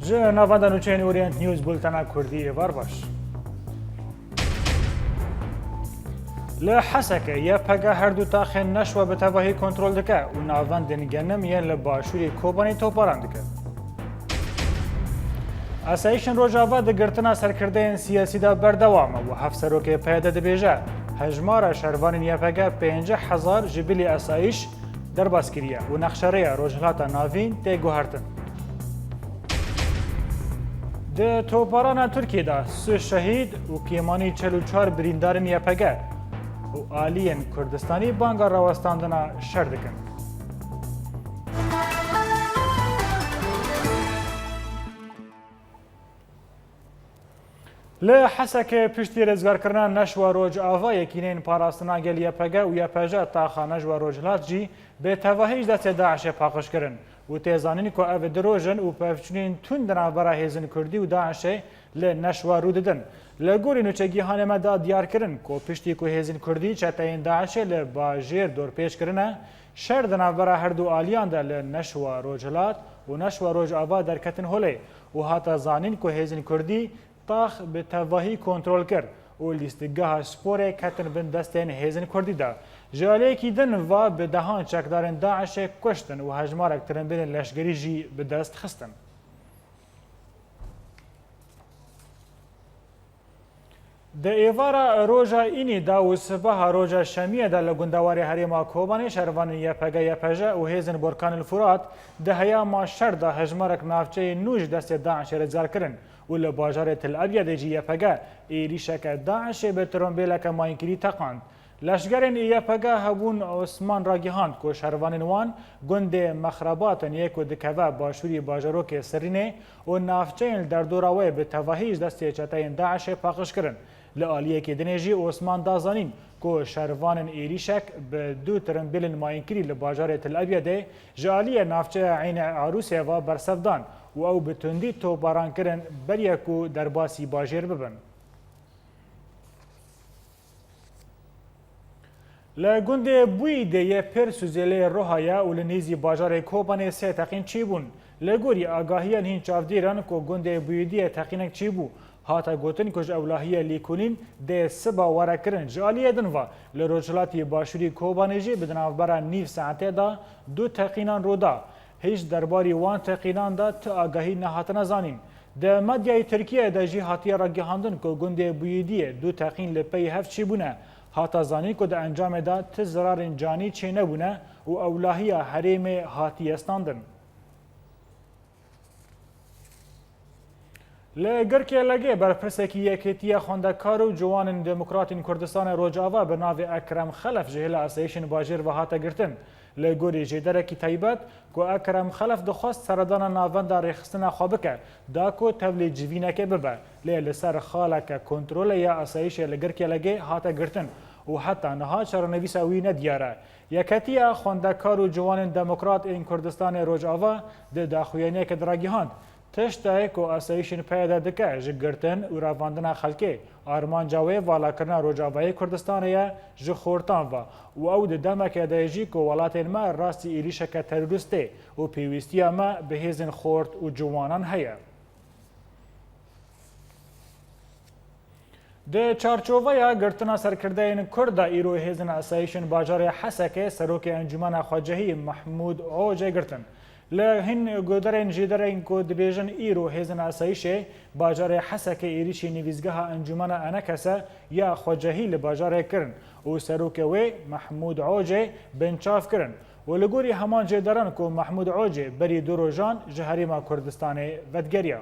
جه نوانده نوچین اورینت نیوز بولتنا کردی ایوار باش. لحسکه یه پگه هر دو تاخه نشوه به تواهی کنترل دکه و نوانده نگنم یه لباشوری کوبانی توپاران دکه. اسایشن روجاوا دگرتنا سرکرده سیاسی دا بردوامه و هفت سروک پیاده دبیجه هجمار شهروان یه پگه 50,000 جبیلی اسایش در باسکریه و نقشره روجهلات ناوین تی گوهرتن. ده توپاران ترکیه دا 3 شهید و کیمانی 44 بریندارن یه پگه و آلین کردستانی بانگا راوستاندنا شردکن. لحسک پشتی رزگار کردن نشوا روج آوا یکینین پاراستنا گل یه پگه و یه پجه تاخا نشوا روجلات جی به تواهیج دست داعش پاکش کردن و تیزانین که او دروژن و پفچنین تندنا برا هیزن کردی و داعش لنشوا رو ددن. لگوری نوچگی هانه دا دیار کردن که پشتی که هیزن کردی چطاین داعش لباجیر دور پیش کردن شردنا برا هر دو آلیان دا لنشوا روجلات و نشوا روج آوا در کتن هوله و حتی زانین که هیزن کردی تاخ به تواهی کنترل کرد و لیستگاه سپور کتن بن دستین هیزن کردی دا. جاله کی دن و به دهان چکدارن داعش کشتن و هجمارک ترنبین لشگری جی به دست خستن. د ایوارا روژا اینی دا و سباه روژا شمیه دا لگندواری حریما کوبانی شهروان یه پجه و هیزن برکان الفرات ده هیا ما شر دا هجمارک نافچه نوش دست داعش رزار کرن و لباجار تل ابید جی یه پگه ایریشک داعش به ترنبیلک ماینکری تقاند. لشگرین یه پگه هبون عثمان را گیهاند که شهروان وان گند مخربات یک و دکوه باشوری باجاروک سرینه و نافچه در دوراوی به تواهیج دست چطاین داعش پاکش کرن. لآلیه که دنیجی عثمان دازانین که شهروان ایریشک به دو ترنبیل ماینکری لباجار تل ابیده جالیه نافچه عین عروسی و برسفدان و او به تندی تو باران کرن بریه که در باسی باجیر ببن. لگنده بوی ده پرسوزیله روحایا و لنیزی باجار کوبانه سه تقین چی بون؟ لگوری آگاهیان هین چافدیران که گنده بویدی تقینک چی بو؟ هاتا گوتن کج اولاهیه لیکونین ده سبا واره کرن جالیه دنوا لروجلاتی باشوری کوبانه جی بدناف برا نیف ساعته دا دو تقینان رو دا. هیچ درباری وان تقینان دا تا آگاهی نهاتنا زانین. ده مدیای ترکیه دا جی هاتیه را گهاندن که گنده بویدی دو تقین لپی هفت چی بونه؟ هاتا زانی که ده انجام دا ت ضرار جانی چه نبونه و اولاهی حریم هاتی استاندن. لگرکی لگه برپرسکی یکیتیه خوندکار و جوان دموکراتین کردستان روجاوا به ناو اکرم خلف جهل اسایشن باجر و هاتا گرتن. لگوری جدرکی تایبت که اکرم خلف دخواست سردان ناوند ریخستن خوابکه دا که تولی جوینکه ببه لیل سر خالک کنترول یا اسایش لگرکی لگه هاتا گرتن و حتی نها چرانویس اوی ندیاره. یکیتیه خوندکار و جوان دموکرات این کردستان روجاوا ده داخوینه که دراگیهاند تشتای که اسایشن پیدا دکه جگرتن و رواندن خلکه آرمان جاوی والا کرنا روجاوای کردستانه جخورتان و او ده دمک دایجی که ولاتین ما راستی ایریشک تروریسته و پیوستی ما به هیزن خورد و جوانان هیا. ده چارچوبه گرتنا سرکرده این کرد ایرو هیزن اسایشن باجار حسکه سروک انجمن خواجهی محمود عوجه گرتن. لهن گودرین جدرین کو دبیجن ایرو هیزن اسایشه باجار حسک ایریشی نویزگاه انجمن انکسه یا خواجهی لباجار کرن و سروک وی محمود عوجه بنچاف کرن و لگوری همان جدران کو محمود عوجه بری دروجان جهریما کردستان ودگریا.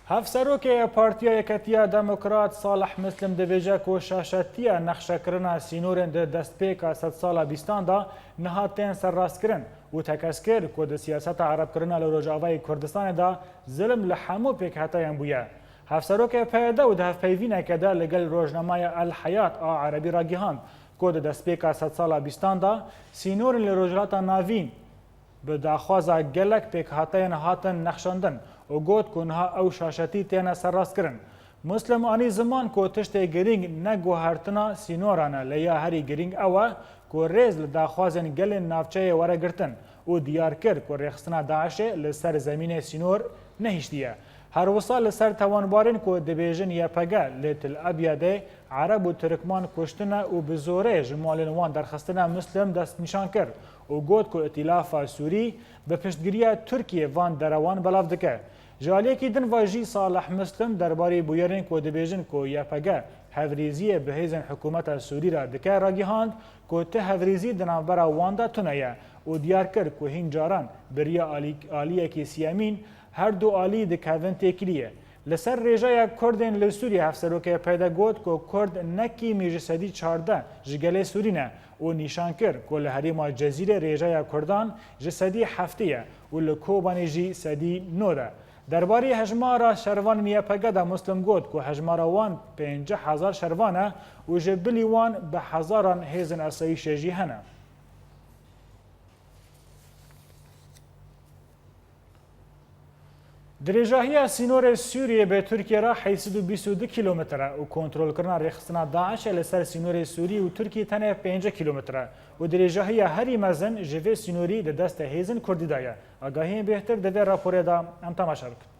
هفسروک پارتیا یکتیا دموکرات صالح مسلم دویجه که شاشتیا نقشه کرنا سینورن ده دست پیکا 100 ساله بیستان دا نهاتین سر راست کرن و تکسکر که ده سیاست عرب کرنا لروجاوای کردستان دا ظلم لحمو پیک حتایم بویا. هفسروک پیدا و ده هفپیوینه که ده لگل روجنامای الحیات عربی را گیهاند که ده دست پیکا 100 ساله بیستان دا سینورن لروجلات ناوین به داخوازا gelek pêkhateyên hatin nexşandin û got ku niha ew şaşetî têne serrastkirin. Muslim anî ziman ku tiştê girîng neguhertina sînoran e, lê ya herî girîng ew e ku rêz li daxwazên gelên navçeyê were girtin û diyar kir ku rêxistina Daişê li ser zemînê sînor nehîştiye. Her wisa li ser tewanbarên ku dibêjin YPG li Til Abyadê Ereb û Tirkman kuştine û bi zorê ji malên wan derxistina Muslim dest nîşan kir û got ku Îtîlafa Sûrî bi piştgiriya Tirkiye van derewan belav dike. Ji aliyekî din ve jî Salih Muslim derbarê bûyerên ku dibêjin ku YPG hevrîziyê bi hêzên hikûmeta Sûrî ra dike ragihand ku ti hevrîzî di navbera wan de tune ye û diyar kir ku hîn caran biriya aliyekî siyemîn her du alî dikevin têkiliye. Li ser rêjeya Kurdên li Sûriye hevserokê peyda got ku Kurd nekî ji sedî çarde ji gelê Sûrî ne û nîşan kir ku li herêma Cezîrê rêjeya Kurdan ji sedî heftê ye û li Kobanê jî sedî nod e. Derbarê hejmara şervan YPG de Muslim got ku hejmara wan 50,000 şervan e û ji bilî wan bi hezaran hêzin asayîşê jî hene. Dirêjahiya sînorê Sûriyê bi Tirkiye ra 822 kilometre û kontrolkirina rêxistina Daişê li ser sînorê Sûrî û Tirkiye tenê 5 kilometre û dirêjahiya herî mezin ji vê sînorî di destê hêzin Kurdî de ye. Agahiyên bêhtir di vê raporê de em temaşa bikin.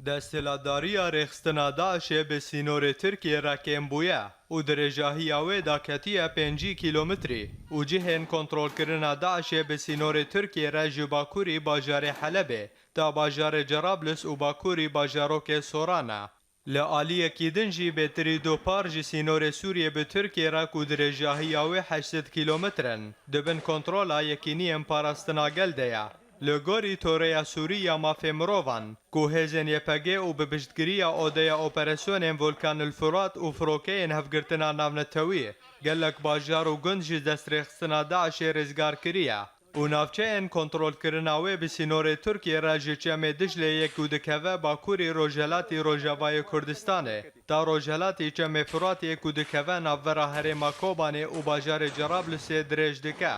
Desthilatdariya rêxistina Daişê bi sînorê Tirkiye re kêm bûye û dirêjahiya wê da ketiye 5 kilometrî û cihên kontrolkirina Daişê bi sînorê Tirkiye re ji bakurî bajarê Helebê ta bajarê Cerablus û bakurî bajarokê Soran e. Li aliyekî din jî bêtirî dopar ji sînorê Sûriye bi Tirkiye re ku dirêjahiya wê 800 kilometrin dibin kontrola yekîniyên parastina gel de ye. Li gorî toreya Sûrî ya mafê mirovan ku hêzên YPG û bi piştgiriya odeya operasyonên Volkanil Furat û firokeyên hevgirtina navnetewî gelek bajar û gund ji destrêxistina Daişê rêzgar kiriye û navçeyên kontrolkirina wê bi sînorê Tirkiye re ji çemê Dicleyê ku dikeve bakurî Rojhilatê Rojavayê Kurdistanê ta Rojhilatê çemê Furatê ku dikeve navbera herêma Kobanê û bajarê Cerablusê dirêj dike.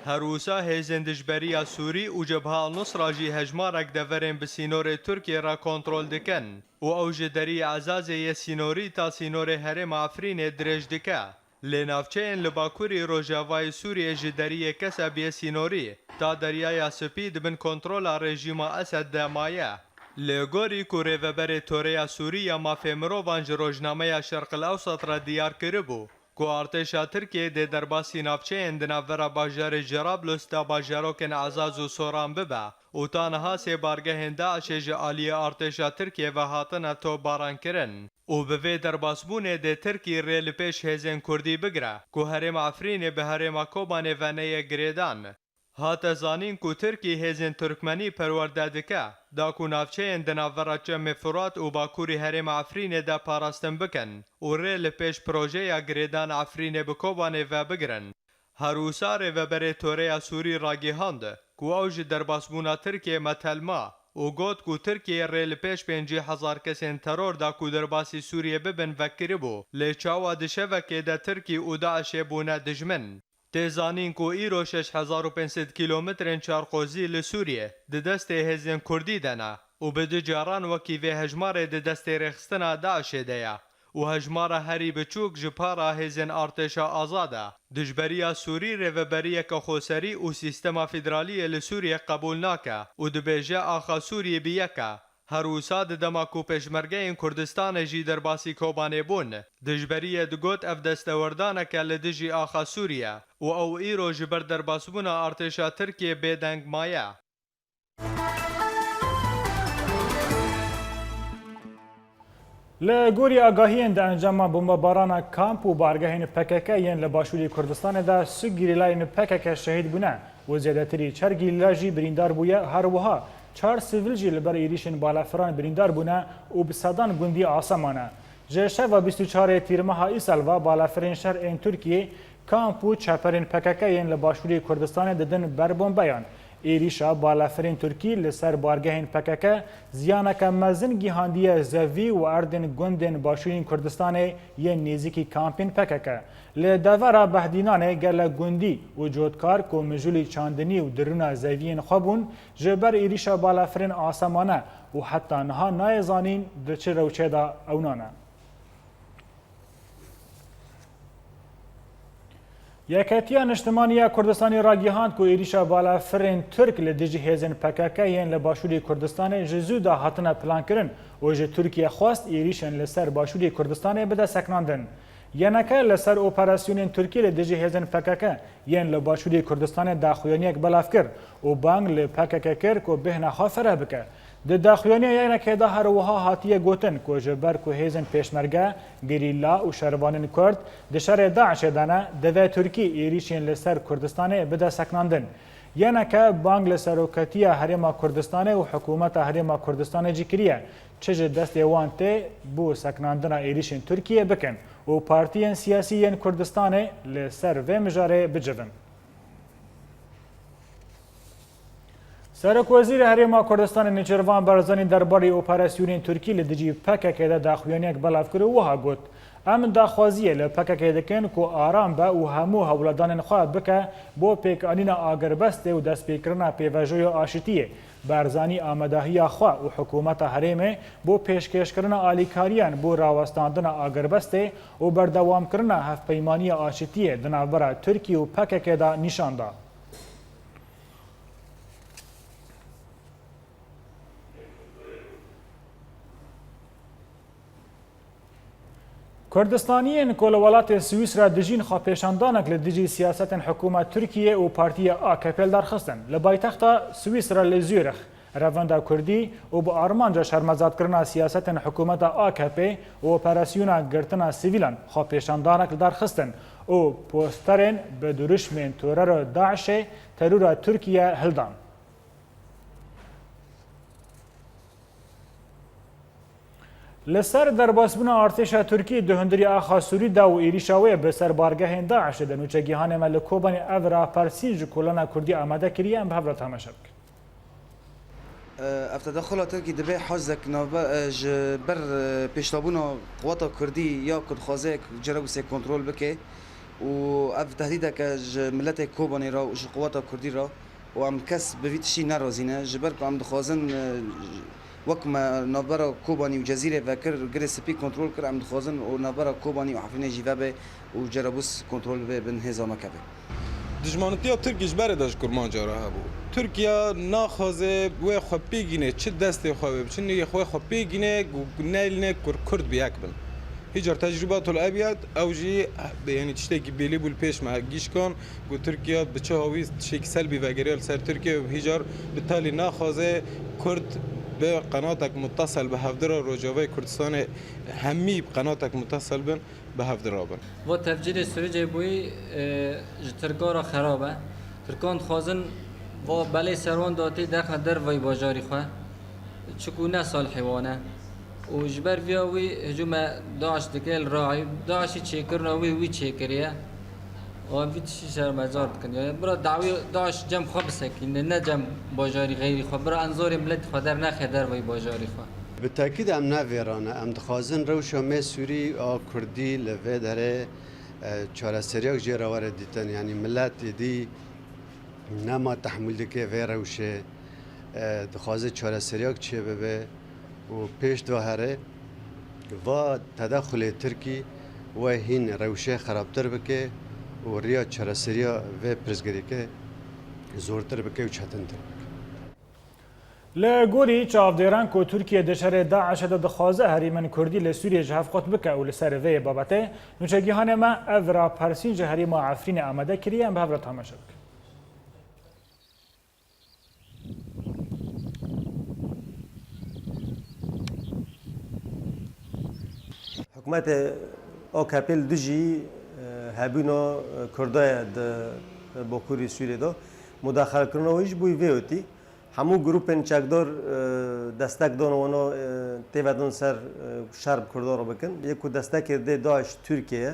Her wisa hêzên dijberiya Sûrî û Cebha al-Nusra jî hejmarek deverên bi sînorê Tirkiye re kontrol dikin û ew ji deriyê Ezazê yê sînorî ta sînorê herêma Efrînê dirêj dike. Lê navçeyên li bakurî Rojavayê Sûriyê ji deriyê Kesebiyê sînorî ta deryaya Spî dibin kontrola rejîma Esed de maye. Lê gorî ku rêveberê toreya Sûrî ya mafê mirovan ji rojnameya Şerqil Ewsat re diyar kiribû ku artêşa Tirkiye dê derbasî navçeyên di navbera bajarê Cerablus ta bajarokên Ezaz û Soran bibe û ta niha sê bargehên Daişê ji aliyê artêşa Tirkiye ve hatine topbarankirin û bi vê derbasbûnê dê Tirkiye rê li pêş hêzên Kurdî bigire ku herêma Efrînê bi herêma Kobanê ve neyê girêdan. Hate zanîn ku Tirkiye hêzên Türkmenî perwerde dike da ku navçeyên di navbera çemê Furat û bakurî herêma Efrînê de parastin bikin û rê li pêş projeya girêdana Efrînê bi Kobanê ve bigirin. Her wisa rêveberê toreya Sûrî ragihand ku ew ji derbasbûna Tirkiye metelma û got ku Tirkiye rê li pêş 50,000 kesên teror da ku derbasî Sûriye bibin vekiribû lê çawa di şevekê de Tirkiye û Daişê bûne dijmin. Tê zanîn ku îro 6500 kilometrên çarxozî li Sûriye di destê hêzên Kurdî de ne û bi du caran wekî vê hejmarê di destê rêxistina Daişê de ye û hejmara herî biçûk ji para hêzên artêşa azad e. Dijberiya Sûrî rêveberiyeke xweserî û sîstema federaliyê li Sûriye qebûl nake û dibêje axa Sûriyê bi yek e. Her wisa di dema ku pêşmergeyên Kurdistanê jî derbasî Kobanê bûn, dijberiyê digot ev destewerdaneke li dijî axa Sûriye û ew îro ji ber derbasbûna artêşa Tirkiye bêdeng maye. Li gorî agahiyên di encama bombebarana kamp û bargehên PKK yên li başûrê Kurdistanê de su gîrîlayên PKK şehîd bûne û zêdetirî çar gîrîla jî birîndar bûye. Her wiha çar sivîl jî li ber êrişên balafiran birîndar bûne û bi sedan gundî asaman e. Ji şeva 24 tîrmeha îsal ve balafirên şer ên Tirkiye kamp û çeperên PKK yên li başûrê Kurdistanê didin ber bombeyan. êrîşa balafirên Tirkî li ser bargehên PKK ziyaneke mezin gîhandiye Zevî û Erdên gundên Başûrîn Kurdistanê yên nêzîkî kampên PKK. Li devera behdînanê gelek gundî û cotkar ku mijûlî çandinî û dirûna zeviyên xwe bûn ji ber êrîşa balafirên asemane û heta niha nayê zanîn di çi rewçê de ewnan e. Yeketiya Niştimaniya Kurdistanê ragihand ku êrîşa balafirên Tirk li dijî hêzên PKK yên li Başûrê Kurdistanê ji zû de hatine plankirin û ji Tirkiye xwast êrîşên li ser Başûrê Kurdistanê bide seknandin. Yeneke li ser operasyonên Tirkiyê li dijî hêzên PKK yên li Başûrê Kurdistanê daxuyaniyek belav kir û bang li PKK kir ku bêhna xwe fere bike. Di daxuyaniya yenekê de her wiha hatiye gotin ku ji ber ku hêzên pêşmerge, gerîla û şervanên Kurd di şerê Daişê de ne divê Tirkî êrîşên li ser Kurdistanê bide seknandin. Yeneke bang li seroketiya Herêma Kurdistanê û hikûmeta Herêma Kurdistanê jî kiriye çi ji destê wan tê bû seknandina êrîşên Tirkiyê bikin û partiyên siyasî yên Kurdistanê li ser vê mijarê bicivin. Serokwezîrê Herêma Kurdistanê Nêçîrvan Barzanî derbarê operasyonên Tirkî li dijî PKK de daxuyaniyek belav kir û wiha got em daxwaziye li PKK dikin ku aram be û hemû hewledanên xwe bike bo pêkanîna agirbestê û destpêkirina pêvejoya aşîtiyê. Barzanî amadehiya xwe û hikûmeta Herêmê bo pêşkêşkirina alîkariyan bo rawestandina agirbestê û berdewamkirina hevpeymaniya aşîtiyê di navbera Tirkî û PKK de nîşan da. Kurdistaniyên ku li welatê Swîsra dijîn xwepêşandanek li dijî siyasetên hikûmet Tirkiye û partiya AKP darxistin. Li paytexta Swîsra li Zürix, revenda Kurdî û bi armanca şermezadkirina siyasetên hikûmeta AKP û operasyona girtina sivîlan xwepêşandanek li darxistin û posterên bi duruşmên terora Daişê terora Tirkiye hildan. Li ser derbasbûna artêşa Tirkî di hundirî axa Sûrî de û êrîşa wê bi ser bargehên Daişê de nûçegîhanê me li Kobanî ev rapersîn ji Kolana Kurdî amade kiriye em bi hev re temaşe bikin. Ev tedexula Tirkî dibe hezek ji ber pêştabûna quweta Kurdî ya Kurdxwazeyek cere wî kontrol bike û ev tehdîdeke ji milletê Kobanî ra û ji quweta Kurdî ra û em kes bi vî tişî nerazîne ji ber ku em dixwazin وەک ناوبەرە کۆبانی و جەزیرێ vekir girê spî kontrol kir em dixwazin û navbera Kobanî û Efrînê jî vebe û cerebûs kontrol vê bin hêza mekeve. Dijmanîtiya Tirkî ji berê de ji kurmanca re hebû. Tirkiya naxwaze wê xwe pêgîne çi destê xwe wê çi niyê xwe xwe pêgîne nelîne Kurd bi yek bin. Hicar tecrübatul ebiyat ew jî yani tiştekî bêlî bû li pêş me gîşkan ku Tirkiya bi çi hawî tiştekî selbî vegeriya li ser Tirkiye û hicar bi talî naxwaze Kurd به قناتك متصل بهفدرا روجاوي كردستان همي قناتك متصل بن بهفدرا بن و تفجير سوريا بوي تركارا خرابه ترکان خوازن و بله سروان داتی دخل در وی باجاری خواه چکونه سال حیوانه و جبر ویاوی هجوم داعش دکل راعی داعشی چیکرنا وی چیکریه و ویتشی شرمزار کن یا برا دعوی داعش جم خواب سکین نه جم باجاری غیری خواب برا انظار ملت خدر نخه در وی باجاری خواه بالتأكيد أم نافيرانا أم دخازن روشا ما سوري أو كردي لفي داره چهار سرياق جيرا وارد ديتن يعني ملات دي نما تحمل دكي في روشه دخازن چهار سرياق چه ببه و پیش دوهره و تدخل تركي و هين روشه خرابتر بكي و ريا چهار سرياق في پرزگري که زورتر بكي و چهتنتر لگوری چاودێران کو تورکیە دەشارێ داعش دەخوازە هەریمەن کوردی لە سووریە ji hevxot bike û li ser vê babetê nûçegîhanê me ev rapersîn ji herêma Efrînê amade kiriye em bi hev re temaşe bikin. Hikûmetê AKP li dijî hebûna Kurdaya di Bakurê Sûriyê de mudaxelekirina wî ji bo vê wetî همو گروپن چکدار دستک دان وانا تیودان سر شرب کردار رو بکن یکو دستک ده داعش ترکیه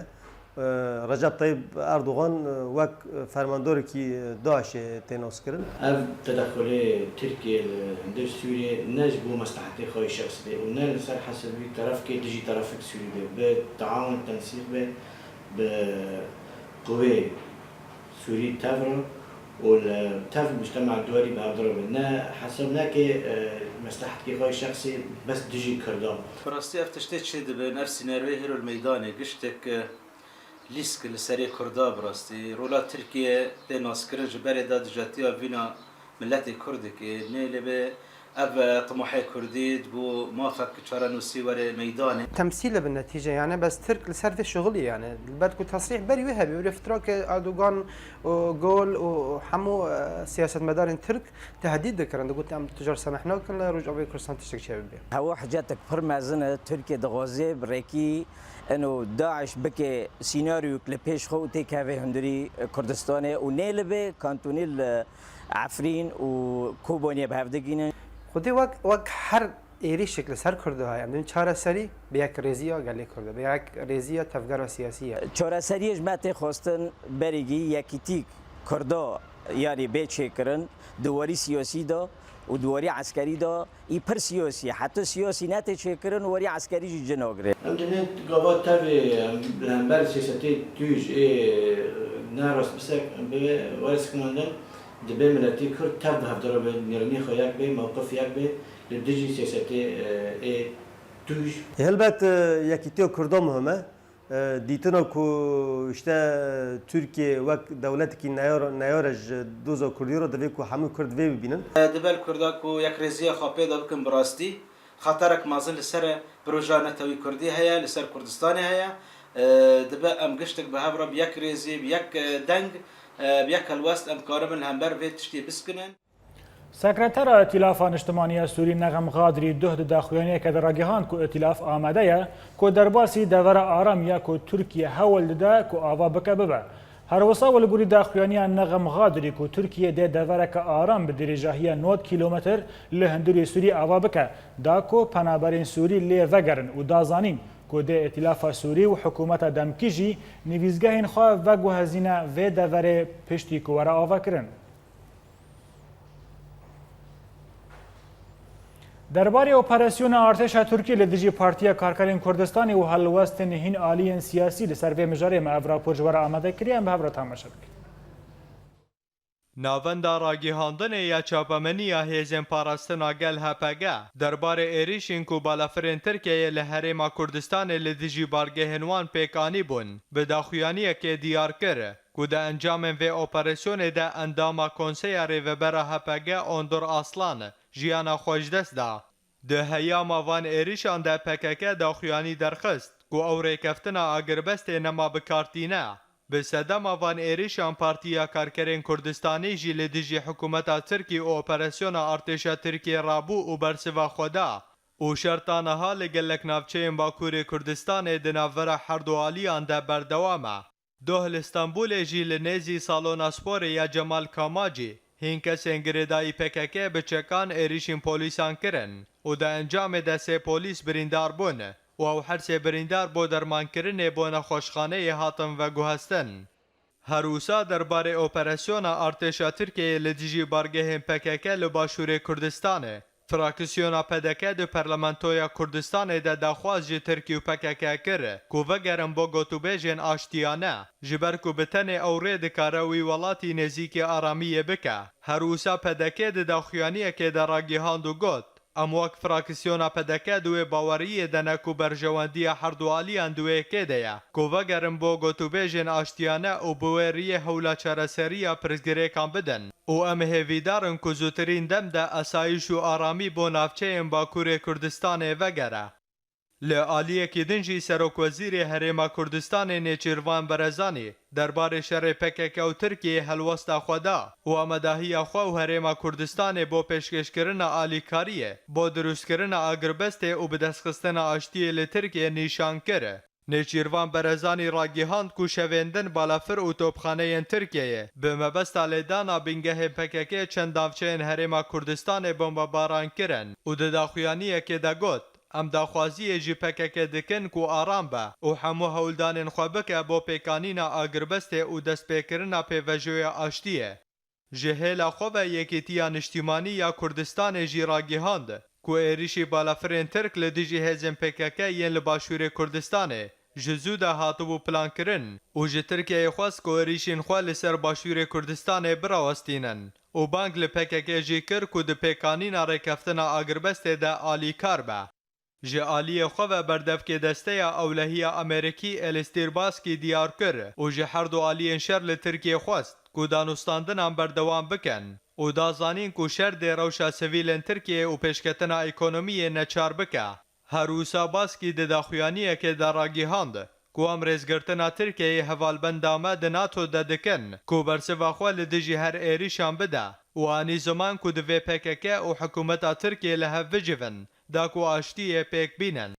رجب طيب اردوغان وك فرماندور کی داعش تناس کرن اف تدخل تركيا عند سوريا نجبو مصلحتي خوي شخصي ونال صار حسب طرف كي تجي طرفك سوريا بالتعاون التنسيق بقوى سوري تافرو والتاف المجتمع الدولي بهضرب لنا حسبنا كي مصلحتي خوي شخصي بس تجي كردام براستي افتشتت شد بنفس نروي هرو الميدان قشتك لیسک لسری کردا براستی رولا ترکیه دناس کرد جبری داد جاتیا وینا ملت کرد که نیل به اف طموحی کردید بو موافق چارنوسی وره میدانه تمثيله بالنتيجه يعني بس ترك لسر في شغلي يعني بدكم تصريح بري وهبي والافتراك اردوغان وجول وحمو سياسه مدار ترك تهديد ذكرن قلت ام تجار سمحنا كنا رجع بي كرسان تشتك شباب هو حاجاتك فرمازنه تركيا دغوزي بريكي انه داعش بك سيناريو كليبيش خو تيكافي هندري كردستاني ونيلبه كانتونيل عفرين وكوبونيا بهفدگين خودی وقت هر ایری شکل سر کرده های امدن چهار سری به یک ریزیا گلی کرده به یک ریزیا تفگر و سیاسیه چهار سریش مت خواستن بریگی یکیتی کرده یعنی بیچه کرن دواری سیاسی دا و دواری عسکری دا ای پر سیاسی حتی سیاسی نته چه کرن واری عسکری جناگره امدن قوات تابع لهمبر سياساتي توج نارس بسك بوارس كماندن دبي ملتي كرد تابع هفدرب نيرني خياك بي موقف ياك بي لدجي سياساتي توج هلبت یکیتی کردا مهمه دیتنا کو işte Türkiye وک دولت کی نیارج دوزا کردی رو دوی کو همه کرد وی ببینن دبل کردا کو یک ریزی خاپه دا بکن براستی خاطرك مازن لسر بروجا نتوي كردي هيا لسر كردستاني هيا دبا ام قشتك بهبرا بيك ريزي بيك دنگ بيك الوست ام كارمن همبر في تشتي بسكنن سکرتر ائتلاف اجتماعی سوری نغم غادری ده داخویانی که در راگهان کو ائتلاف آمده یا کو درباسی دور آرام یا کو ترکیه حول ده کو آوا بکه ببه هر وصا ولگوری داخویانی نغم غادری کو ترکیه ده دور که آرام به درجاهی 9 کیلومتر لهندوری سوری آوا بکه دا کو پنابرین سوری لی وگرن و دازانین کو ده ائتلاف سوری و حکومت دمکیجی نویزگاهین خواه وگو هزینه و دور پشتی کو ورا آوا کرن درباره اپراسیون ارتش ترکیه لدیجی پارتیا کارکرین کردستانی و هلوستن هین آلیین سیاسی لسر و مجاره ما افراپور جوار آمده کریم به هفره تماشا بکن. ناوندا راگیهاندن یا چاپمنی هیزن پاراستنا گل هپگه درباره ایریشین کو بالافرین ترکیه لحرم کردستان لدیجی بارگهنوان پیکانی بون به داخویانی که دیار کرد کو ده انجام و اپراسیون ده اندام کنسیار و برا هپگه اندر اصلان جیانا خوشدست دا. ده هیاما وان ایریشان ده پککه داخویانی درخست کو او ریکفتنا اگربست نما بکارتینه. به صدام وان ایریشان پارتیا کارکرین کردستانی جی لدیجی حکومتا ترکی و اپراسیون ارتش ترکی رابو و برسوا خدا. و شرطانها لگلک نافچه باکور کردستان دناور حردوالیان ده بردوامه. دوهل استانبول جی لنیزی سالونا سپور یا جمال کاماجی هین کسین گریدایی پککه به چکان ایریشین پولیسان کرن و ده انجام ده سه پولیس بریندار بون و او هر سه بریندار بو درمان کرنه بو نخوشخانه هاتن و گوهستن. هروسا درباره اپراسیون ارتش ترکیه لدیجی بارگه پککه لباشور کردستانه. فراکسیونا پدکه دو پرلمانتویا کردستان ده دخواست جی ترکی و پککه کره کو وگرم با گوتو بیجن آشتیانه جبر کو بتن اوره دکاروی ولاتی نزیک آرامیه بکه هروسا پدکه ده داخویانیه که در راگیهان دو گوت امواک فراکسیونا پدکه دوی باوریه دنه کو برجواندی حردوالیان دوی که ده کو وگرم با گوتو بیجن آشتیانه و بویریه حولا چرسریه پرزگره کان بدن و ام هیویدارن که زودترین دم ده اسایش و آرامی بو نافچه باکور کردستان وگره. لعالیه که دنجی سروک وزیر هرما کردستان نیچیروان برزانی درباره شر پکک و ترکیه هلوستا خدا و امداهی خوا و هرما کردستان با پیشکش کرن آلی کاریه با دروست کرن اگربسته و بدستخستن آشتی لترکیه نیشان کره. نیچیروان برزانی راگیهاند کو شویندن بالافر و توپخانه ترکیه به مبست لیدانا بینگه پککه چند دافچه هرما کردستان بمباران کرن و داخویانیه که دا گوت ئەم داخوازیە ژی پەکەکە دکن و ئارام بە و هەموو هەولدانên xwe bike بۆ pêkanîna agiribestê û destpêkirina pêvejoya aştiyê. Ji hêla xwe ve Yekîtiya Niştîmanî ya Kurdistanê jî ragihand ku êrişî balafirên Tirk li dijî hêzên PKK yên li Başûrê Kurdistanê ji zû de hatibû plankirin û ji Tirkiyeyê xwest ku êrişên xwe li ser Başûrê Kurdistanê birawestînin û bang li PKK jî kir ku di pêkanîna rêkeftina agiribestê de alîkar be. Ji aliyê xwe ve berdevkê desteya ewlehiya Amerîkî Elistêr Baskî diyar kir û ji her du aliyên şer li Tirkiyê xwest ku danûstandinan berdewam bikin û da zanîn ku şer dê rewşa sivîlên Tirkiyê û pêşketina ekonomiyê neçar bike. Her wisa Baskî di daxuyaniyekê de ragihand ku em rêzgirtina Tirkiyeyê hevalbenda me di NATO de dikin ku bersiva xwe li dijî her êrişan bide û anî ziman ku divê PKK û hikûmeta Tirkiyê li hev bicivin da ku aştiyê pêk bînin.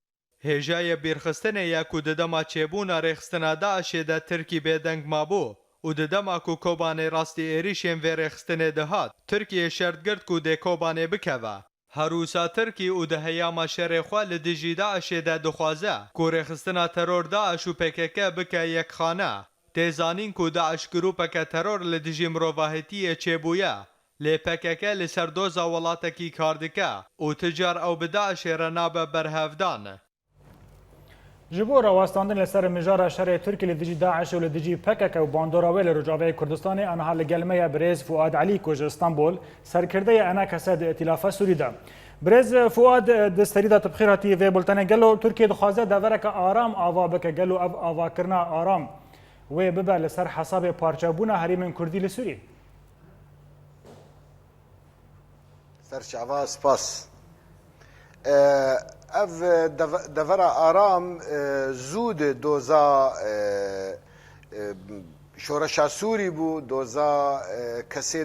Hêjayê bîrxistinê ye ku di dema çêbûna rêxistina Daişê de Tirkî bêdeng mabû û di dema ku Kobanê rastî êrişên vê rêxistinê dihat, Tirkiye şert girt ku dê Kobanê bikeve. Her wisa Tirkî û di heyama şerê xwe li dijî Daişê de dixwaze ku rêxistina teror Daeş û PKK bike yekxane. Tê zanîn ku Daeş grûpeke teror li dijî mirovahêtiyê çêbûye. Lê PKK li ser doza welatekî kar dike û ticar ew bi Daişê re nabe berhevdan. Ji bo rawastandin li ser mijara şerê Tirkî li dijî Daeş û li dijî PKK û bandora wê li Rojavayê Kurdistanê aniha li gel me ye Birêz Fuad Elî ku ji İstanbul serkirdeyê enekese di Îtilâfa Sûrî de. Birêz Fuad di serî de tibxîr hatî vê bultenê gelo Tirkiye dixwaze devereke aram ava bike gelo ev avakirina aram wê bibe li ser hesabê parçebûna herêmên Kurdî li Sûrî. سرشعبا سپاس اف دفرا آرام زود دوزا شورشا سوری بو دوزا کسی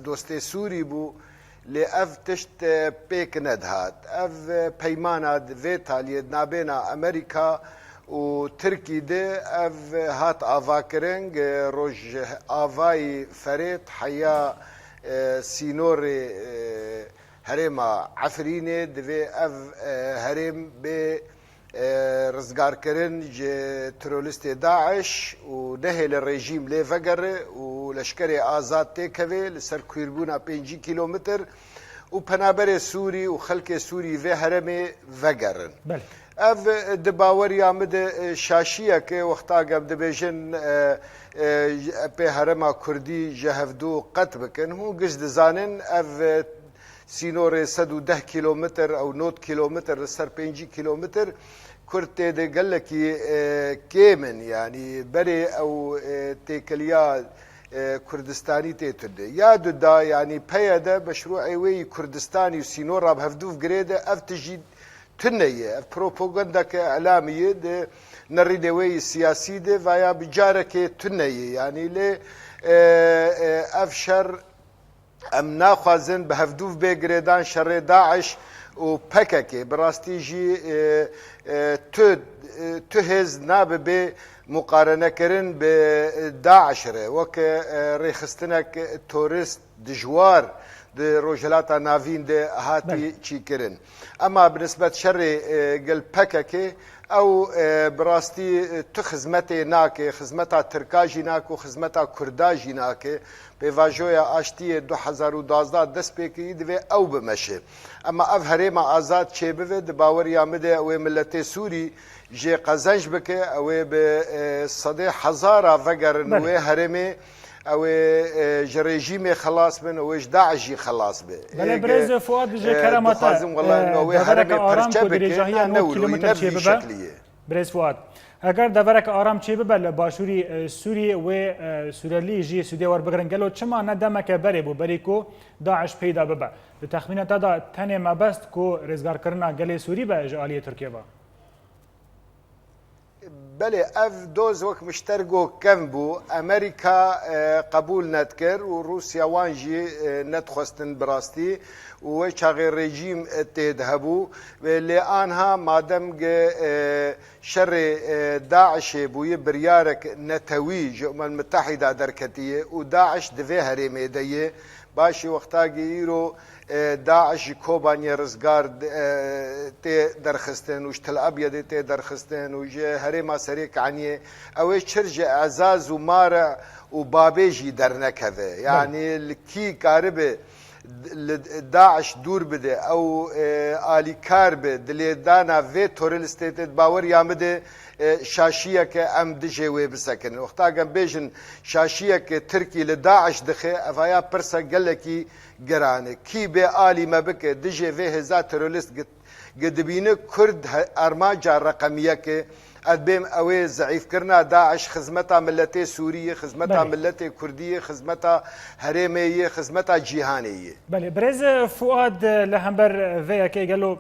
دوستی سوری بو لی اف تشت پیک ندهات اف پیمانا ویتالیه نابینا امریکا و ترکی ده اف هات آوا کرنگ روش آوای فرید حیا سینور هرما عفرینه دوی اف هرم به رزگار کردن تروریست داعش و نهل الرژیم لی وگر و لشکر آزاد تکوی لسر کویربونا 5 کیلومتر و پنابر سوری و خلق سوری و هرم وگرن. اف دباوری آمد شاشیه که وقتا قبل دبیجن به هرم کردی جهودو قط بکن هو گشت زانن اف سینور 110 کیلومتر او 9 کیلومتر سر 5 کیلومتر کرد ده گلکی کیمن یعنی بری او تکلیا کردستانی تیتده یاد دا یعنی پیاده مشروع وی کردستانی و سینور راب هفدوف گریده اف تجید تنیه اف پروپاگاندا که اعلامیه ده نریدوی سیاسی ده و یا بجاره که تنیه یعنی لی اف شر ام ناخوازن به هفدوف بگریدان شر داعش و پککه براستی جی تو هز ناب به مقارنه کرن به داعش ره وک ریخستنک توریست دجوار د روجلاتا ناوین ده هاتی چی کرن اما بالنسبه شر گل پککه او براستی تو خدمت ناکه خدمت ترکاجی ناکو خدمت کرداجی ناکه به واژویا آشتی 2012 دست پێکی دوێ ئەو بمەشێ ئەمە ئەف هەرێمە ئازاد چێ بوێ دباوەری ئامدە ئەوێ ملەتێ سووری ژێ قەزەنج بکە ئەوێ بە سەدەی حەزارە ڤەگەرن وێ هەرێمێ ئەوێ ژە ڕێژیمێ خلاص بن ئەوێش داعشی خلاص بێ برێز فواد ژێ کەرەمەتە ئەوێ هەرێمێ پەرچە بکە نەوروی شکلیە برێز فواد ئەگەر دەڤەرەکە ئارام چێ ببە لە باشووری سووری وێ سوورەلی ژی سوودێ وەربگرن گەلۆ چما نەدەمەکە بەرێ بوو بەری و داعش پێیدا ببە لە تەخمینەتەدا تەنێ مەبەست و ڕێزگارکردنا گەلێ سووری بە ژە ئالیە تورکیەوە بله اف دوز وک مشترگو کم بو امریکا قبول ندکر و روسیا وانجی ندخستن براستی و چاغی رژیم تید هبو لی آنها مادم شر داعش بوی بریارک نتوی جمع المتحده درکتیه و داعش دوی هرمی دیه باشی وەختاگی ئیرۆ داعشی کۆبانیە ڕزگار تێ دەرخستن و شتل ئەبیەدێ تێ دەرخستن و ژێ هەرێما سەرێکعنیە ئەوەی چرجە ئەزاز و مارە و بابێژی دەرنەکەوێ یعنی کی کاربێ داعش دوور بدێ ئەو ئالیکار بێ دلێدانا vê تۆرلستێتێت باوەریان بدێ شاشیەکە ئەم دژێ وێ بسەکن وەختاگەم بێژن شاشیەکە ترکی لە داعش دخێ ئەڤیا پرسە گەلێکی گەرانە کی بێ ئالی مە بکە دژێ vê هێزا تۆرلیست گدبینە کورد ئەرماجا ڕقەمیەکە ئەدبێم ئەوێ زعیفکردنا داعش خزمەتا ملەتێ سووریە خزمەتا ملەتێ کوردیە خزمەتا هەرێمەیە خزمەتا جیهانەیە بەێ برێز فواد لە هەمبەر vەیەکەی گەلۆ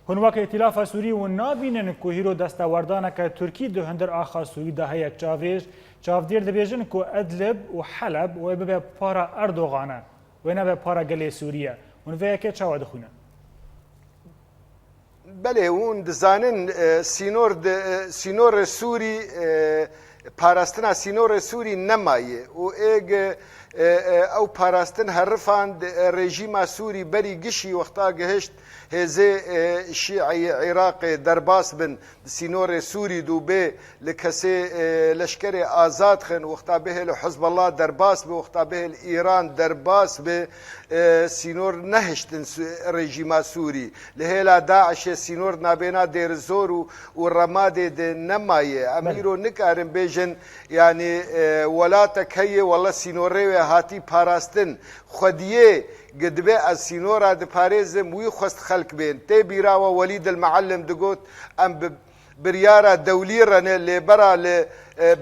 هونواکە ئیتیلافە سووری و نابینن کو هیرۆ دەستاوەردانەکە تورکی دو هەندەر ئاخا سووریدا هەیە چاوێژ چاودێر دەبێژن کو ئەدلب و حەلب وێ ببێ پارە ئەردۆغانە وێ نەبێ پارە گەلێ سووریە هون vەیەکێ چاوە دەخونە بەێ hûn dizanin sînorê Sûrî parastina sînorê Sûrî nemaye û êg ew parastin herifan rejîma Sûrî berî gişî wexta gihişt hêzê şîeyê Iraqê derbas bin sînorê Sûrî dû bê li kesê leşkerê azad xin wexta bihê li Hizbullah derbas bi wexta bihê li Îran derbas bi sînor nehiştin rejîma Sûrî li hêla Daişê sînor nabêna Dêrizor û Remadê de nemaye em îro nikarin bêjin yanî welatek heye wela sînorê wê hatî parastin xwediyê گدبێ ئە سینۆرا دپارێزم وی خست خەلک بێن تێ بیراوە وەلید المعلم دگوت ئەم بریارە دەولی ڕەنێ لێبەرا لێ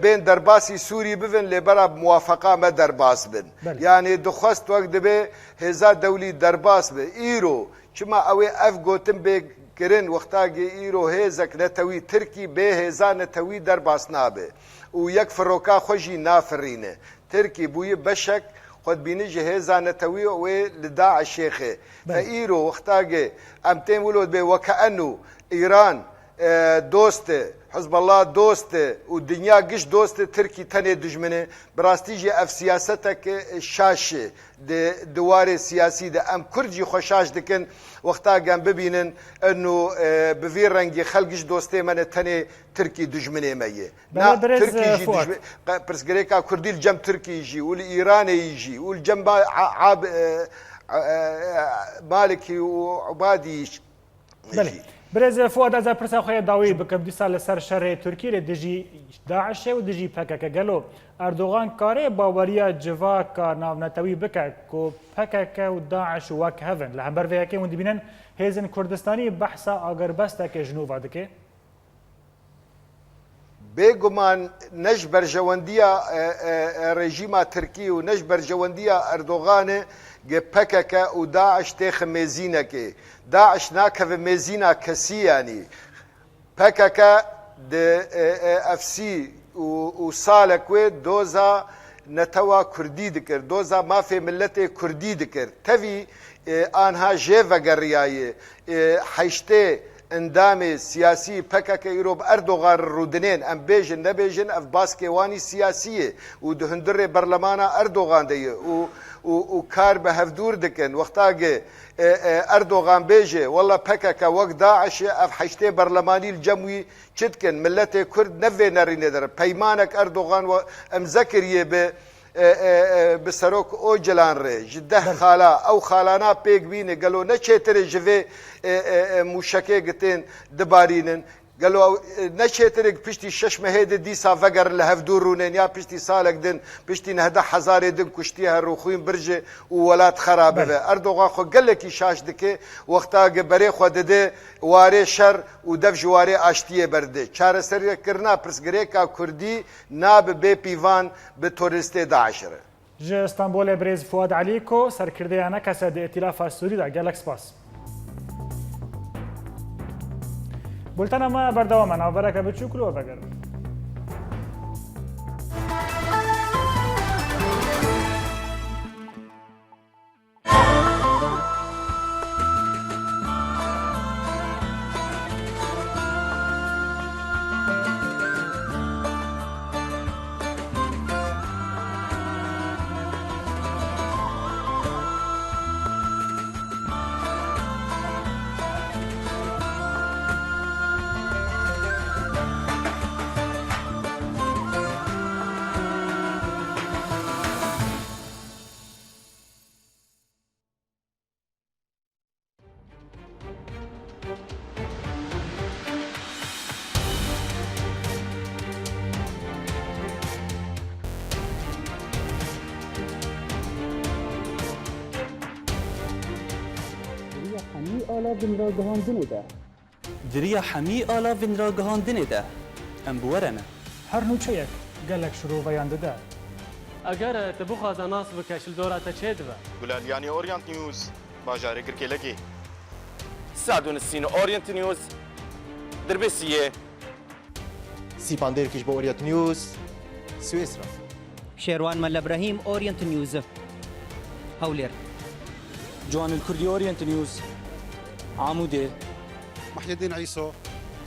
بێن دەرباسی سووری ببن لێبەرا موافقا مە دەرباس بن یعنی دخواست وەک دەبێ هێزا دەولی دەرباس بێ ئیرۆ چما ئەوێ ئەف گوتم بێگرن وەختاگێ ئیرۆ هێزەک نەتەوی ترکی بێ هێزا نەتەوی دەرباس نابێ و یەک فڕۆکا خۆشی نافرینێ ترکی بووی بەشک خود بینی جهێزا نەتەوی وێ li Daişê îro wextagê em tên wilot bê wekenu Îran dost e Hizbullah dost e û dinya giş dost e Tirkî tenê dijmin e bi rastî jî ev siyaseteke şaş e di warê siyasî de em Kurd jî xwe şaş dikin wextagem bibînin enû bi vê rengî xelk giş dostê me ne tenê Tirkî dijminê me ye Tirkî jî pirsgirêka Kurdî li cem Tirkî jî û li Îranê jî û li cem Malikî û Ubadî jî برێز فواد ئەزا پرسا خۆیە داوای بکەم دیسا لەسەر شەڕێ تورکی لە دژی داعشێ و دژی پەکەکە گەلۆ ئەردۆغان کارێ باوەریە جڤاکە ناونەتەوی بکە کۆ پەکەکە و داعش و وەک هەڤن لە هەمبەر vەیەکەی ون دبینن هێزن کوردستانی بەحسا ئاگەربەستێکە ژنۆڤا دکێ بێگومان نەش بەرژەوەندیە رێژیما ترکی و نەش بەرژەوەندیە ئەردۆغانێ پەکەکە و داعش تێخە مێزینەکێ داعش ناکەوە مێزینا کەسیانی پەکەکە ئەفسی و ساڵێک وێ دۆزا نەتەوا کوردی دکرد دۆزا مافێ ملەتێ کوردی دکرد تەوی ئانها ژێڤەگەڕیایە حەیشتێ ئەندامێ سیاسی پەکەکە ئیرۆ بە ئەردۆغان ڕوودنێن ئەم بێژن نەبێژن ئەف باسکێوانی سیاسیە و دهندڕێ بەرلەمانە ئەردۆغان دەیە و کار بە هەفدور دکن وەختاگێ ئەردۆغان بێژێ وەڵا پەکەکە وەک داعشێ ئەف حەیشتێ بەرلەمانی جەموی چتکن ملەتێ کورد نەڤێ نەڕینێ دەرە پەیمانێک ئەردۆغان ئەم زەکریە بێ bi serok o cilan re ji deh xala ew xalana pêk bîne gelo neçêtirê ji vê mûşekê gitên dibarînin gelo neçêtirê piştî şeş mehê de dîsa vegerin li hevdûr rûnên ya piştî salek din piştî nehde hezarê din kuştiye herûxwîn birjê û welat xerab bibe Erdogan xwe gelekî şaş dike wexta berê xwe dide warê şer û dev ji warê aştiyê berde çareserkirina pirsgirêka Kurdî nabe bê pîvan bi toristê Daişê re ji Stenbolê birêz Fuad Elîko serkirdeya nekese di Îtîlafa Sûrî de gelek spas بولتنا ما بردوام ناوبرك بتشوكلو وبقر آلاف را گهاندنی ده دریا همی آلاف را گهاندنی ده ام بورنه هر نوچەیەک gelek şiroveyان dide. اگر تبخوازه ناس بکش دورا تچه دبه گلالیانی اورینت نیوز باجاره گرکلگی سعدون السين اورينت نيوز دربسيه سیپاندر کش با اورینت نیوز سوئیسرا شیروان مل ابراهیم اورینت نیوز هولر جوان الكردي اورينت نيوز عمودي محي الدين عيسو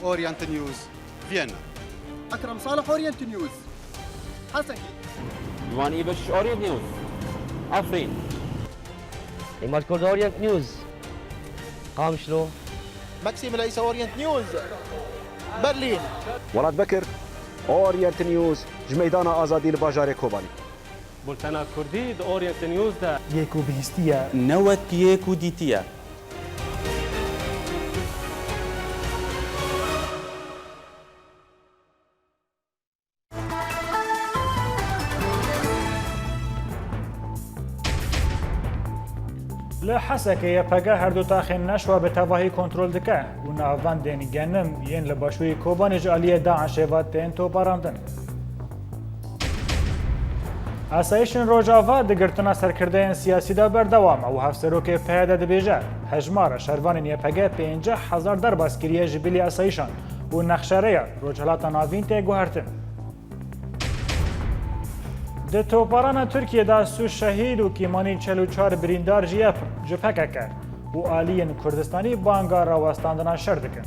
اورينت نيوز فيينا اكرم صالح اورينت نيوز حسكي جوان ايبش اورينت نيوز عفرين إمال كرد اورينت نيوز قامشلو ماكسيم العيسى اورينت نيوز برلين ولاد بكر اورينت نيوز جميدان آزادي لباجار كوباني بولتانا كردي اورينت نيوز ده یەک و بیستیە نوت يك وديتيا لە حەسەکەیە پەگە هەردوو تاخێن نەشوە بە تەواهی کۆنتترۆل دکە و ناڤاندێن گەنم یەن لە بەشووی کۆبانیش ئالیە داعشێوات تێن تۆپەڕاندن. ئاسایشن ڕۆژاوا دەگرتنە سەرکردەیەن سیاسیدا بەردەوامە و هەفسەرۆکێ پەیەدە دەبێژە هەژمارە شەروانین یەپەگە 50,000 دەرباسکریە ji bilî ئاسایشان و نەخشەرەیە ڕۆژهەڵاتە ناوین تێگوهرتن. Di toparana Tirkiyeyê su şehîd û kîmanî 44 birîndar ji pekeke û aliyên Kurdistanî banga rawestandina şer dikin.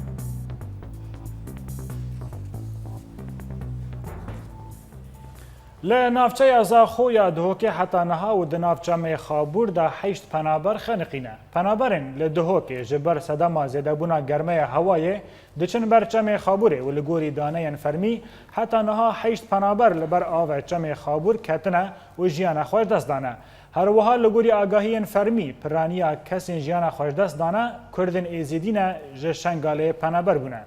Li navçeya Zaxoya Duhokê heta niha û di navça Mêxabûr da 8 penaber xeniqîne. Penaberên li Duhokê ji ber sedema zêdebûna germeya hewayê diçin ber çemê Xaburê û li gorî daneyên fermî heta niha 8 penaber li ber ava çemê Xabûr ketine û jiyana xweş dest dane. Her wiha li gorî agahiyên fermî piraniya kesên jiyana xweş dest dane Kurdên êzîdîne ji şengalê penaber bûne.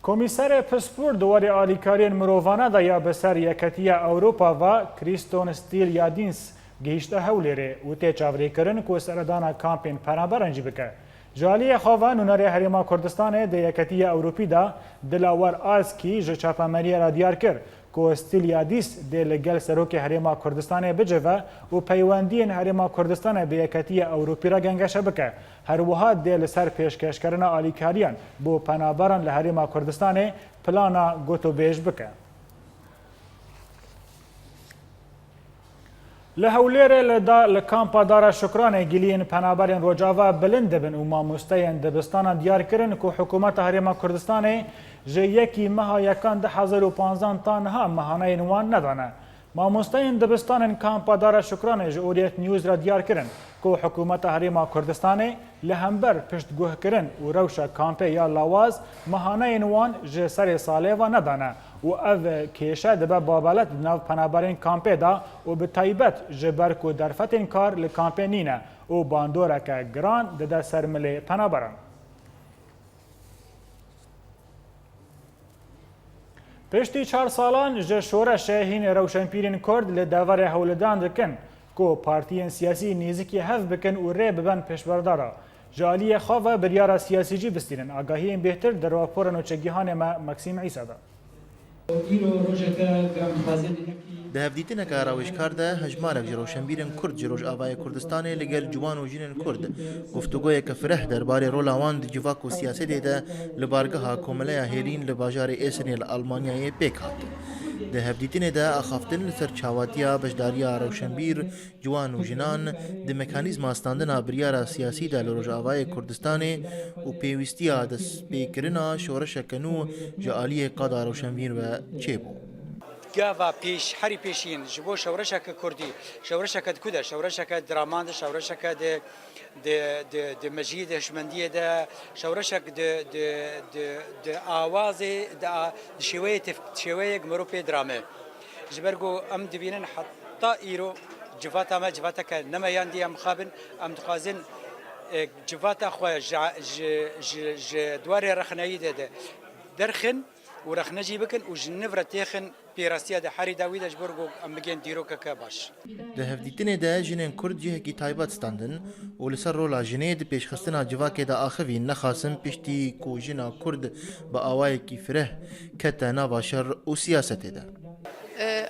Komîserê Pispor duwarê alîkariyên mirovane da ya bi ser Yeketiya Ewropa ve Kriston Stylianides gihîşte Hewlêrê û tê çavrêkirin ku seredana kampên penaberan jî bike. Ji aliyê xwe ve Nûnerê Herêma Kurdistanê di Yeketiya Ewropî da Dilawar Askî ji çapemeriyê re diyar kir ku Stylianides dê li gel Serokê Herêma Kurdistanê bicive û peywendiyên Herêma Kurdistanê bi Yeketiya Ewropî re gengeşe bike. Her wiha dê li ser pêşkêşkirina alîkariyan bo penaberan li Herêma Kurdistanê plana gotûbêj bike. Li Hewlêrê li kampa Dara Şukranê giliyên penaberên Rojava bilind dibin û mamosteyên dibistanan diyar kirin ku hikûmeta Herêma Kurdistanê ji yekî meha yekan 2015 ta niha mehaneyên wan nedane. Mamosteyên dibistanên kampa Dara Şukranê ji Orient News re diyar kirin ku hikûmeta Herêma Kurdistanê li hember piştguhkirin û rewşa kampê ya lawaz mehaneyên wan ji serê salê ve nedane û ev kêşe dibe babelet di nav penaberên kampê da û bi taybet ji ber ku derfetên kar li kampê nîne û bandoreke giran dide ser milê penaberan. Piştî 4 salan ji şoreşê hînê rewşenpîrên Kurd li deverê hewlidan dikin ku partiyên siyasî nêzîkî hev bikin û rê bibin pêşberdara. Ji aliyê xwe ve biryara siyasî jî bistînin. Agahiyên bêhtir di rapora nûçegihanê me Maxîm Îsa da. Di hevdîtineka rawêjkar de hejmarek ji rewşenbîrên Kurd ji Rojavayê Kurdistanê li gel ciwan û jinên Kurd guftûgoyeke fireh derbarê rola wan di civak û siyasetê de li bargeha Komeleya Hêlîn li bajarê Êsirê li Almanyayê pêk hat. Di hevdîtinê de axaftin li ser çawatiya beşdariya rewşenbîr ciwan û jinan di mekanîzma standina biryara siyasî de li Rojavayê Kurdistanê û pêwîstiya destpêkirina şoreşeke nû ji aliyê qada rewşenbîr ve çêbû. گاوا پیش هری پیشین جبو شورشک کردی شورشک کده شورشک دراماند شورشک د مجید هشمندیه ده شورشک د آواز د شویه گمروپی درامه جبرگو ام دبینن حتی ایرو جواتا ما جواتا که نمایان دی ام خابن ام دخوازن جواتا خو دوار رخنایی ده درخن ورخنجي بكن وجنفرة تاخن بيراسيا ده حري داويد اجبرغو ام بگن ديرو كاش ده هفدیتنه ده جنین کرد جه کی تایبات ستاندن و لسر رولا جنه ده پیشخستنا جواکه ده آخوی نخاسم پشتی کو جنا کرد با آوای کی فره کتا ناوا شر و سیاست ده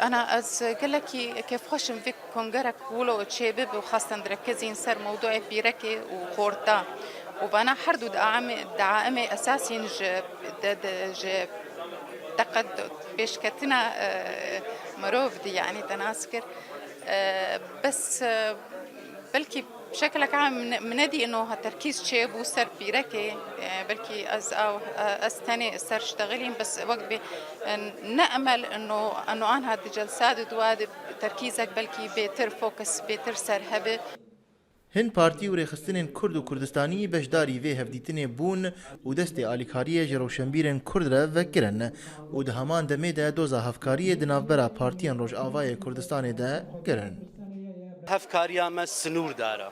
أنا قال لك كيف خشم فيك كونجرك ولو تشابب وخاصة نركزين سر موضوع بيركي وخورتا وبنا حردو دعائم أساسي ج تقد بيش كتنا مروف دي يعني تناسكر بس بلكي بشكل عام منادي انه التركيز شاب وسر بيركي بلكي از تاني سر اشتغلين بس وقت نأمل انه انا هاد جلسات دواد تركيزك بلكي بيتر فوكس بيتر سر هبه هن پارتی و ریخستنین کرد و کردستانی بشداری وی هفدیتنه بون و دست آلیکاری جروشنبیرن کرد را وکرن و ده همان دمه ده دوزا هفکاری دنافبرا پارتیان روش آوای کردستان ده کرن. هفکاریا ما سنور داره.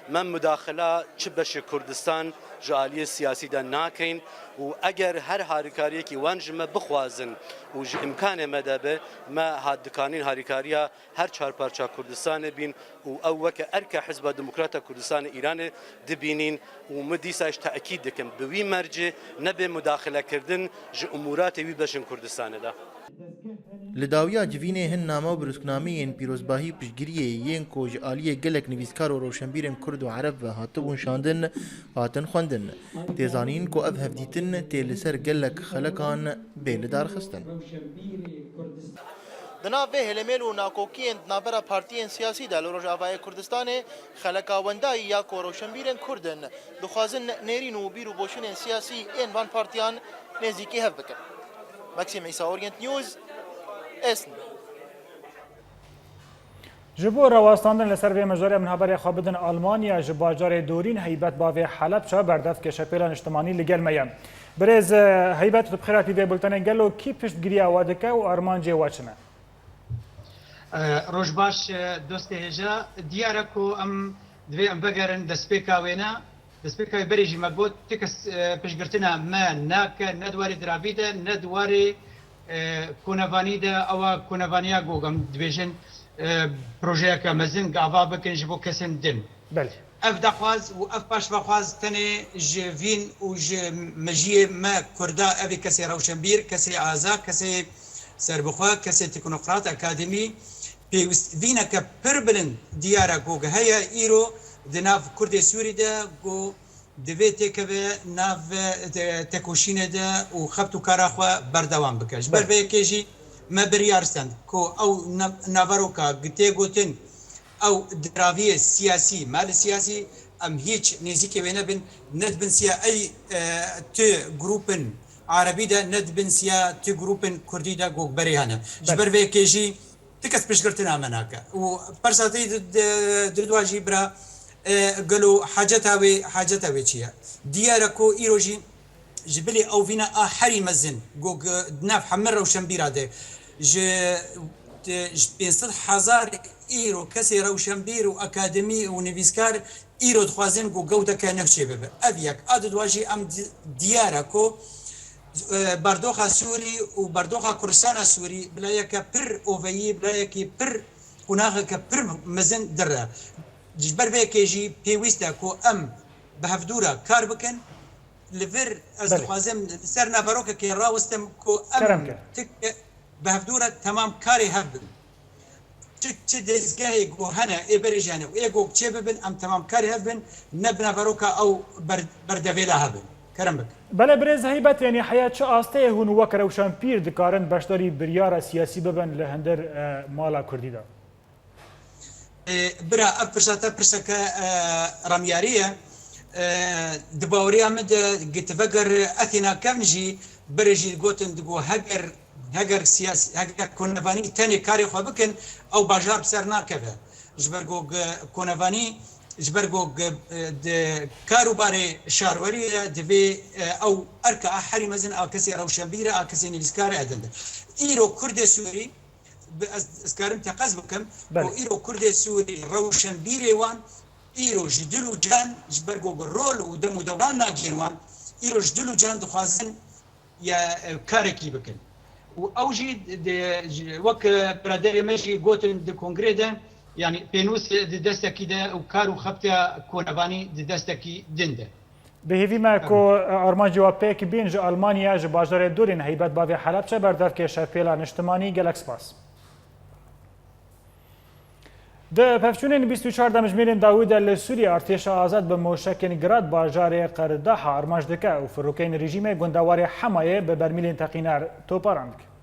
من مداخله چه بشه کردستان جالی سیاسی ده ناکین و اگر هر هاریکاری که وانج ما بخوازن و امکان مدبه ما هادکانین هاریکاریا هر چهار پارچه کردستان بین و او وک ارک حزب دموکرات کردستان ایران دبینین و مدیساش تاکید دکم به وی مرجع نبه مداخله کردن ج امورات وی بشن کردستان ده. لداویا جوینه هن نامه و بروزکنامه پیروزباهی پشگیریه ین کوج آلیه گلک نویسکار و روشنبیرن کرد و عرب و هاتبون شاندن هاتن خوندن تیزانین کو اف هفدیتن تیلسر گلک خلقان بیل دار خستن دنا به هلمل و ناکوکین نابرا پارتیین سیاسی دل روج آوای کردستان خلقا وندای یا کو روشنبیرن کردن دخوازن نیرین و بیرو بوشن سیاسی این وان پارتیان نزدیکی هف بکن ماکسیم عیسی اورینت نیوز اسن جبو رواستاندن لسر وی مجاری من خبر خوابدن آلمانیا جباجار دورین هیبت باوی حلب چا بردف که شپیلان اجتماعی لگل میم برز هیبت تو بخیراتی وی بلتن گلو کی پشت گیری آوادکه و آرمان جی واچنه روش باش دوست هجا دیارکو ام دوی ام بگرن دسپیکاوینا دسپیکاوی بریجی مگود تکس پشگرتنا ما ناک ندواری دراویده ندواری کونوانی ده او کونوانیا گوگم دویژن پروژه که مزن گاوا بکن جبو کسن دن بله اف دخواز و اف باش بخواز تنه جوین و مجیه ما کردا اوی کسی روشنبیر کسی آزا کسی سربخوا کسی تکنوقرات اکادمی وینا که پربلن دیارا گوگ هیا ایرو دناف کرد سوری ده گو دوی تکوه ناف تکوشینه ده و خبتو کاراخوا بردوام بکش بر به کیجی ما بریارستند کو او ناواروکا گته گوتن او دراوی سیاسی مال سیاسی ام هیچ نزیکی و نبن ندبن سیا ای تو گروپن عربی ده ندبن سیا تو گروپن کردی ده گوگ بریانه جبر به کیجی تکس پشگرتنا مناکا و پرساتی دردواجی برا قالوا حاجتها چیه دیارکو ایروجی جبلي او فينا حري مزن جوج دناف حمر روشنبير ج 500,000 ايرو كسي روشنبير واكاديمي ونفيسكار ايرو دخوازن جو جوده كنفشي بب ابيك ادد واجي ام دياركو بردوخا سوري وبردوخا كرسانا سوري بلايك بر اوفي بلايك بر هناك بر مزن درا جبر بكيجي بيويستاكو ام بهفدورا كاربكن لفر از خوازم سر نفروك كي راوستم كو ام تك بهفدورا تمام كاري هبن تك دزغاي جو هنا ابرجانو ايغو تشببن ام تمام كاري هبن نبنا فروكا او بردفيلا هبن كرمك بله برز هیبت یعنی حیات چه آسته هون وکر و شامپیر دکارن بشداری بریار سیاسی ببن لهندر مالا کردی دا برا افرساتا فرسكا رمياريه دباوريا مد قلت فقر اثينا كفنجي برجي قوتن دقو هجر سياسي هجر كونفاني تاني كاري خبكن او باجار بسرنا كذا جبرقو كونفاني جبرقو كاروباري شاروري دبي او اركا احري مزن او كسي روشنبيره او كسي نيسكار ادند ايرو كرد سوري اسكارم تقز بكم ايرو كرد سوري روشنبيري وان ایرو جدلو جان جبرگو رول و دمو دوران ناجین وان ایرو جدلو جان دخوازن یا کارێکی بکەن و ئەوژی وەک برادێری مەژی گوتن د کۆنگرێدا یعنی پێنووس دەستێکی دا و کار و خەبتە کۆنەبانی دەستێکی دنده بهیویمە کو ئارمانجی وا پێکی بین ji Almanya ji bajarê Durên heybet bavê Helepçe berdevkê şerpêla niştimanî gelek spas. Di pevçûnên 24 demjimêrên Dawîdê li Sûriye artêşa azad bi moşekên girad bajarê Qerdaha armanc dike û firokeyên rejîmê gundewarê Hemayê bi bermîlên teqîner toparan dike.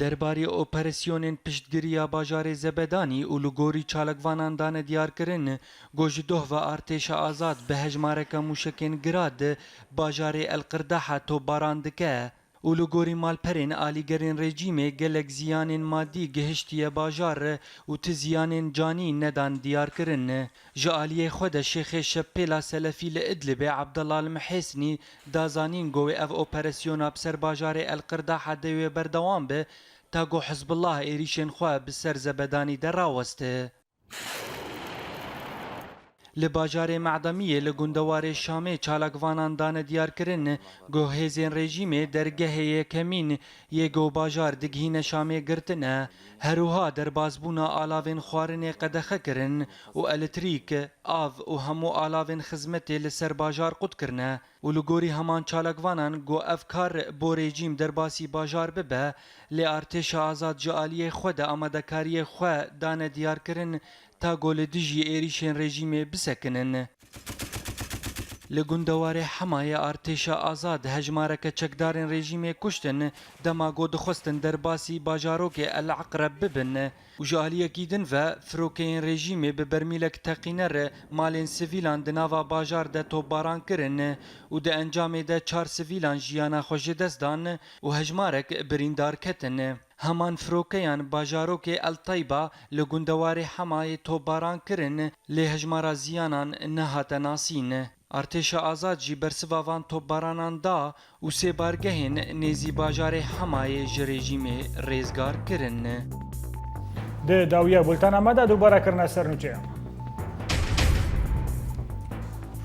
دربارەی ئۆپەرسیۆنên پشتگiriya bajarê Zebedanî û li gorî çalakvanan dane diyarkirin got ji dohva artêşa azad bi hejmareka mûşekên girad bajarê Elqirdaha topbaran dike û li gorî malperên alîgerên rejîmê gelek ziyanên maddî gihiştiye bajar û ti ziyanên canî nedan diyarkirin. Ji aliyê xwe de Şêxê Şeppêla Selefî li Idlibê Abdullah al-Mihêsnî dazanîn got wê ev operasyona bi ser bajarê Elqirdaha dewê berdewam be ta got Hizbullah êrişên xwe bi ser Zebedanî de raweste. Li bajarê Me'demiyê li gundewarê Şamê çalakvanan dane diyarkirin got hêzên rejîmê dergehê yekemîn yê got bajar digihîne Şamê girtine herûha derbasbûna alavên xwarinê qedexe kirin û elektrîk, av û hemû alavên xizmetê li ser bajar qut kirine û li gorî heman çalakvanan got ev kar bo rejîm derbasî bajar bibe lê artêşa azad ji aliyê xwe de amadekariyê xwe dane diyarkirin ta got li dijî êrişên rejîmê bisekinin. Li gundewarê Hemayê artêşa azad hejmareke çekdarên rejîmê kuştin dema got dixwestin derbasî bajarokê El Eqreb bibin û ji aliyekî din ve firokeyên rejîmê bi bermîlek teqîner malên sivîlan di nava bajar de topbaran kirin û di encamê de 4 sivîlan jiyana xwe ji dest dan û hejmarek birîndar ketin. Heman firokeyan bajarokê El Tayba li gundewarê Hemayê topbaran kirin lê hejmara ziyanan nehate nasîn. Artêşa azad jî bersiva van topbaranan da û sê bargehên nêzî bajarê Hemayê ji rejîmê rêzgar kirin. Di dawiya bultana me de dubare kirine sernûçeyan.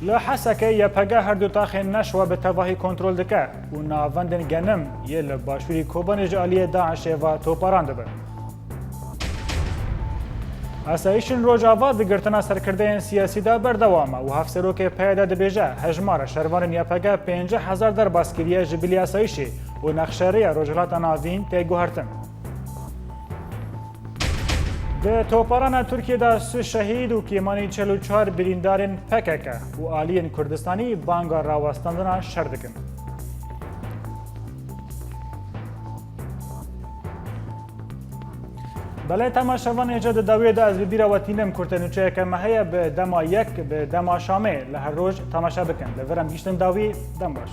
Li Hesekê yepege her du taxên neşwe bi tevahî kontrol dike û navendên genim yê li başûrî Kobanê ji aliyê Daişê ve toparan dibin. Asayişên Rojava di girtina serkirdeyên siyasî de berdewam e û hevserokê peyê de dibêje hejmara şervanên yepege 50,000 derbaskiriye ji bilî asayişê û nexşeriya Rojhilata Navîn tê guhertin. Di toparana Tirkiye de 3 şehîd û kêmanî 44 birîndarên PKK û aliyên Kurdistanî banga rawestandina şer dikin. Belê temaşevanê ji di dawiyê de ez bi bîra we tînim kurtenûçeyeke me heye bi dema yek bi dema Şamê li her roj temaşe bikin. Li vir em gîştin dawî dem baş.